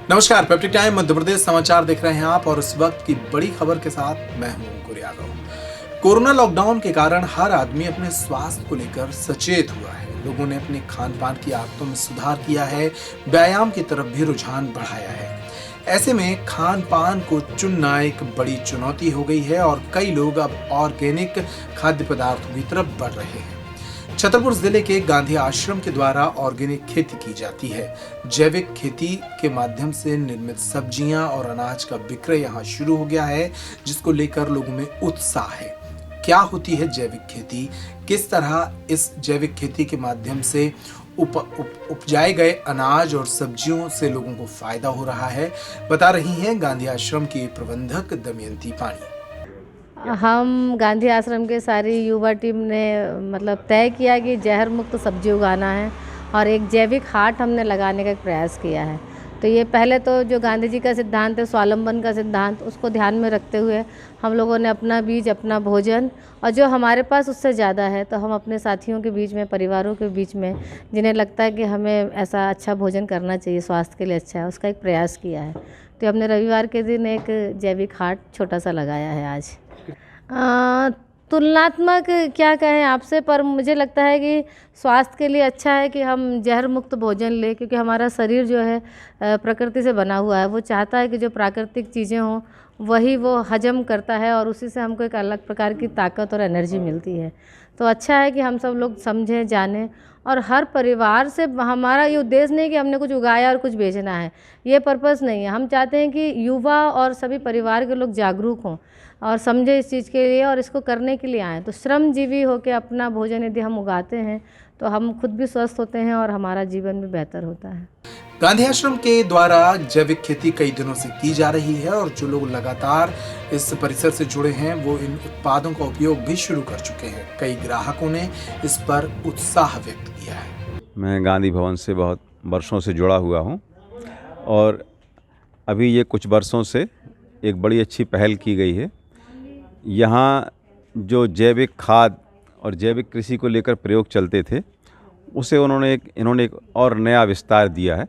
नमस्कार, peptic time Madhya Pradesh समाचार देख रहे हैं आप और इस वक्त की बड़ी खबर के साथ मैं हूं अंकुर यादव। कोरोना लॉकडाउन के कारण हर आदमी अपने स्वास्थ्य को लेकर सचेत हुआ है। लोगों ने अपने खान पान की आदतों में सुधार किया है, व्यायाम की तरफ भी रुझान बढ़ाया है। ऐसे में खान पान को चुनना एक बड़ी चुनौती हो गई है और कई लोग अब ऑर्गेनिक खाद्य पदार्थों की तरफ बढ़ रहे हैं। छतरपुर जिले के गांधी आश्रम के द्वारा ऑर्गेनिक खेती की जाती है। जैविक खेती के माध्यम से निर्मित सब्जियां और अनाज का विक्रय यहां शुरू हो गया है, जिसको लेकर लोगों में उत्साह है। क्या होती है जैविक खेती, किस तरह इस जैविक खेती के माध्यम से उपजाए गए अनाज और सब्जियों से लोगों को फायदा हो रहा है, बता रही हैं गांधी आश्रम की प्रबंधक दमयंती पानी। हम गांधी आश्रम के सारी युवा टीम ने तय किया कि जहर मुक्त सब्जी उगाना है और एक जैविक हाट हमने लगाने का एक प्रयास किया है। तो ये पहले तो जो गांधी जी का सिद्धांत है, स्वावलंबन का सिद्धांत, उसको ध्यान में रखते हुए हम लोगों ने अपना बीज, अपना भोजन और जो हमारे पास उससे ज़्यादा है तो हम अपने साथियों के बीच में, परिवारों के बीच में, जिन्हें लगता है कि हमें ऐसा अच्छा भोजन करना चाहिए, स्वास्थ्य के लिए अच्छा है, उसका एक प्रयास किया है। तो हमने रविवार के दिन एक जैविक हाट छोटा सा लगाया है आज। तुलनात्मक क्या कहें आपसे, पर मुझे लगता है कि स्वास्थ्य के लिए अच्छा है कि हम जहर मुक्त भोजन लें, क्योंकि हमारा शरीर जो है प्रकृति से बना हुआ है। वो चाहता है कि जो प्राकृतिक चीज़ें हों वही वो हजम करता है और उसी से हमको एक अलग प्रकार की ताकत और एनर्जी मिलती है। तो अच्छा है कि हम सब लोग समझें, जानें और हर परिवार से, हमारा ये उद्देश्य नहीं कि हमने कुछ उगाया और कुछ बेचना है, ये पर्पस नहीं है। हम चाहते हैं कि युवा और सभी परिवार के लोग जागरूक हों और समझे इस चीज़ के लिए और इसको करने के लिए आएँ। तो श्रमजीवी होकर अपना भोजन यदि हम उगाते हैं तो हम खुद भी स्वस्थ होते हैं और हमारा जीवन भी बेहतर होता है। गांधी आश्रम के द्वारा जैविक खेती कई दिनों से की जा रही है और जो लोग लगातार इस परिसर से जुड़े हैं वो इन उत्पादों का उपयोग भी शुरू कर चुके हैं। कई ग्राहकों ने इस पर उत्साह व्यक्त किया है। मैं गांधी भवन से बहुत वर्षों से जुड़ा हुआ हूं और अभी ये कुछ वर्षों से एक बड़ी अच्छी पहल की गई है। यहाँ जो जैविक खाद और जैविक कृषि को लेकर प्रयोग चलते थे, उसे इन्होंने एक और नया विस्तार दिया है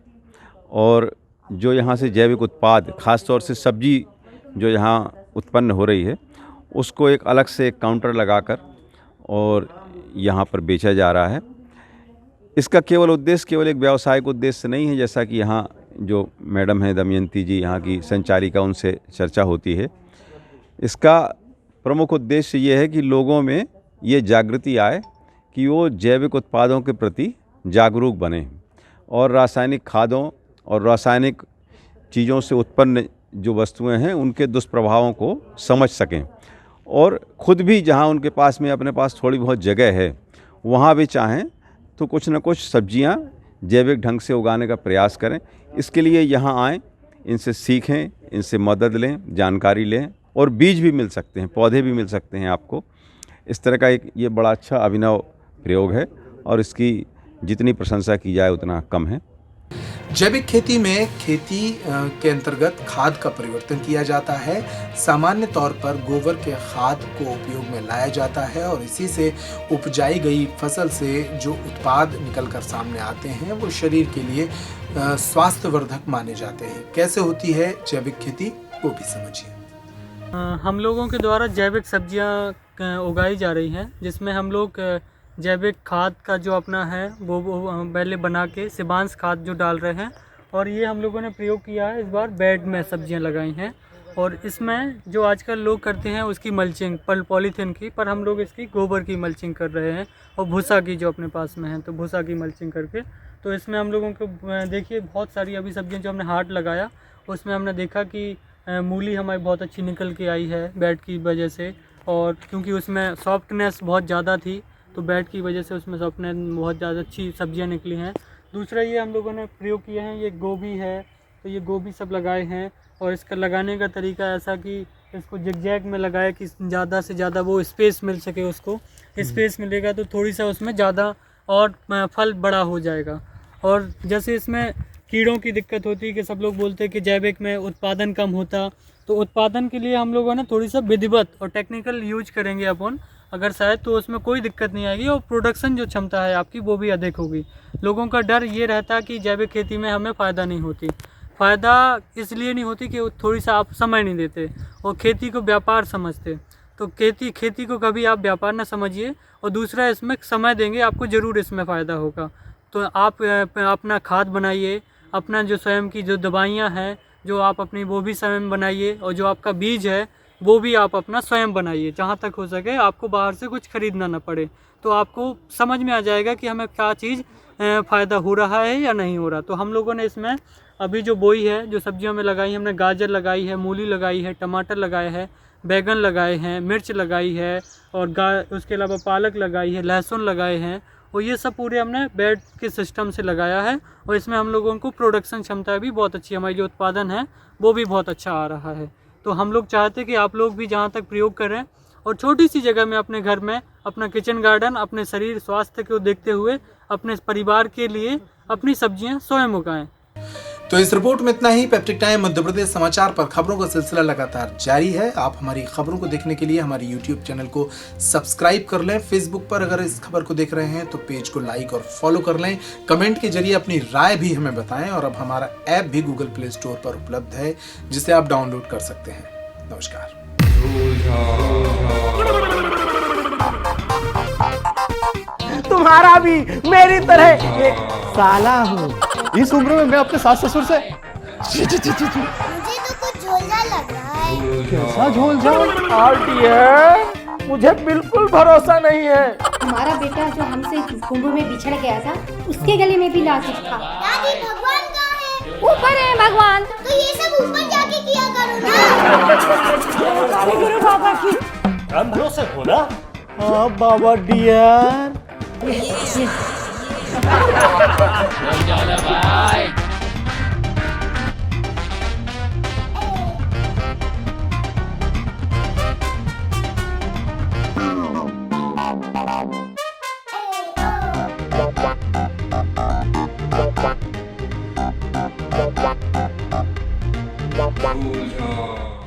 और जो यहाँ से जैविक उत्पाद, ख़ास तौर से सब्जी जो यहाँ उत्पन्न हो रही है, उसको एक अलग से एक काउंटर लगाकर और यहाँ पर बेचा जा रहा है। इसका केवल एक व्यावसायिक उद्देश्य नहीं है, जैसा कि यहाँ जो मैडम हैं दमयंती जी, यहाँ की संचालिका, उनसे चर्चा होती है। इसका प्रमुख उद्देश्य ये है कि लोगों में ये जागृति आए कि वो जैविक उत्पादों के प्रति जागरूक बने और रासायनिक खादों और रासायनिक चीज़ों से उत्पन्न जो वस्तुएं हैं उनके दुष्प्रभावों को समझ सकें और ख़ुद भी जहां उनके पास में, अपने पास थोड़ी बहुत जगह है, वहां भी चाहें तो कुछ न कुछ सब्जियां जैविक ढंग से उगाने का प्रयास करें। इसके लिए यहाँ आएँ, इनसे सीखें, इनसे मदद लें, जानकारी लें और बीज भी मिल सकते हैं, पौधे भी मिल सकते हैं आपको। इस तरह का एक ये बड़ा अच्छा अभिनव प्रयोग है और इसकी जितनी प्रशंसा की जाए उतना कम है। जैविक खेती में खेती के अंतर्गत खाद का परिवर्तन किया जाता है। सामान्य तौर पर गोबर के खाद को उपयोग में लाया जाता है और इसी से उपजाई गई फसल से जो उत्पाद निकलकर सामने आते हैं वो शरीर के लिए स्वास्थ्यवर्धक माने जाते हैं। कैसे होती है जैविक खेती, वो भी समझिए। हम लोगों के द्वारा जैविक सब्जियां उगाई जा रही हैं, जिसमें हम लोग जैविक खाद का जो अपना है वो पहले बना के सिबांस खाद जो डाल रहे हैं और ये हम लोगों ने प्रयोग किया है। इस बार बेड में सब्जियां लगाई हैं और इसमें जो आजकल लोग करते हैं उसकी मल्चिंग पॉलीथीन की, पर हम लोग इसकी गोबर की मल्चिंग कर रहे हैं और भूसा की जो अपने पास में है, तो भूसा की मल्चिंग करके। तो इसमें हम लोगों को देखिए बहुत सारी अभी सब्जियाँ जो हमने हाट लगाया उसमें हमने देखा कि मूली हमारी बहुत अच्छी निकल के आई है बेड की वजह से, और क्योंकि उसमें सॉफ्टनेस बहुत ज़्यादा थी तो बेड की वजह से उसमें सॉफ्टनेस बहुत ज़्यादा अच्छी सब्जियां निकली हैं। दूसरा ये हम लोगों ने प्रयोग किए हैं, ये गोभी है, तो ये गोभी सब लगाए हैं और इसका लगाने का तरीका ऐसा कि इसको जिगजैग में लगाए कि ज़्यादा से ज़्यादा वो स्पेस मिल सके, उसको स्पेस मिलेगा तो थोड़ी सा उसमें ज़्यादा और फल बड़ा हो जाएगा। और जैसे इसमें कीड़ों की दिक्कत होती है कि सब लोग बोलते हैं कि जैविक में उत्पादन कम होता, तो उत्पादन के लिए हम लोगों ने थोड़ी सा विधिवत और टेक्निकल यूज करेंगे अपन, अगर शायद तो उसमें कोई दिक्कत नहीं आएगी और प्रोडक्शन जो क्षमता है आपकी वो भी अधिक होगी। लोगों का डर ये रहता है कि जैविक खेती में हमें फ़ायदा नहीं होती, फ़ायदा इसलिए नहीं होती कि थोड़ी सा आप समय नहीं देते और खेती को व्यापार समझते। तो खेती को कभी आप व्यापार ना समझिए, और दूसरा इसमें समय देंगे आपको ज़रूर इसमें फ़ायदा होगा। तो आप अपना खाद बनाइए, अपना जो स्वयं की जो दवाइयाँ हैं जो आप अपनी वो भी स्वयं बनाइए, और जो आपका बीज है वो भी आप अपना स्वयं बनाइए। जहाँ तक हो सके आपको बाहर से कुछ ख़रीदना ना पड़े, तो आपको समझ में आ जाएगा कि हमें क्या चीज़ फ़ायदा हो रहा है या नहीं हो रहा। तो हम लोगों ने इसमें अभी जो बोई है, जो सब्जियों में लगाई, हमने गाजर लगाई है, मूली लगाई है, टमाटर लगाए हैं, बैगन लगाए हैं, मिर्च लगाई है, और उसके अलावा पालक लगाई है, लहसुन लगाए हैं, और ये सब पूरे हमने बेड के सिस्टम से लगाया है। और इसमें हम लोगों को प्रोडक्शन क्षमता भी बहुत अच्छी, हमारी जो उत्पादन है वो भी बहुत अच्छा आ रहा है। तो हम लोग चाहते हैं कि आप लोग भी जहाँ तक प्रयोग करें, और छोटी सी जगह में अपने घर में अपना किचन गार्डन, अपने शरीर स्वास्थ्य को देखते हुए अपने परिवार के लिए अपनी सब्जियां स्वयं उगाएं। तो इस रिपोर्ट में इतना ही। पेप्टिक टाइम मध्य प्रदेश समाचार पर खबरों का सिलसिला लगातार जारी है। आप हमारी खबरों को देखने के लिए हमारे YouTube चैनल को सब्सक्राइब कर लें। फेसबुक पर अगर इस खबर को देख रहे हैं तो पेज को लाइक और फॉलो कर लें। कमेंट के जरिए अपनी राय भी हमें बताएं, और अब हमारा ऐप भी गूगल प्ले स्टोर पर उपलब्ध है, जिसे आप डाउनलोड कर सकते हैं। नमस्कार। तुम्हारा भी मेरी तरह एक साला हूँ। इस उम्र में मैं अपने सास ससुर से मुझे तो कुछ झोलझाल लग रहा है। कैसा झोलझाल? मुझे बिल्कुल भरोसा नहीं है। हमारा बेटा जो हमसे कुंभ में बिछड़ गया था, उसके गले में भी लाकिट था। दादी भगवान कहाँ है? ऊपर है भगवान। तो ये सब ऊपर जाके किया करो ना। गुरु बाबा की राम भरोसे हो ना? हाँ बाबा डियर। Buja.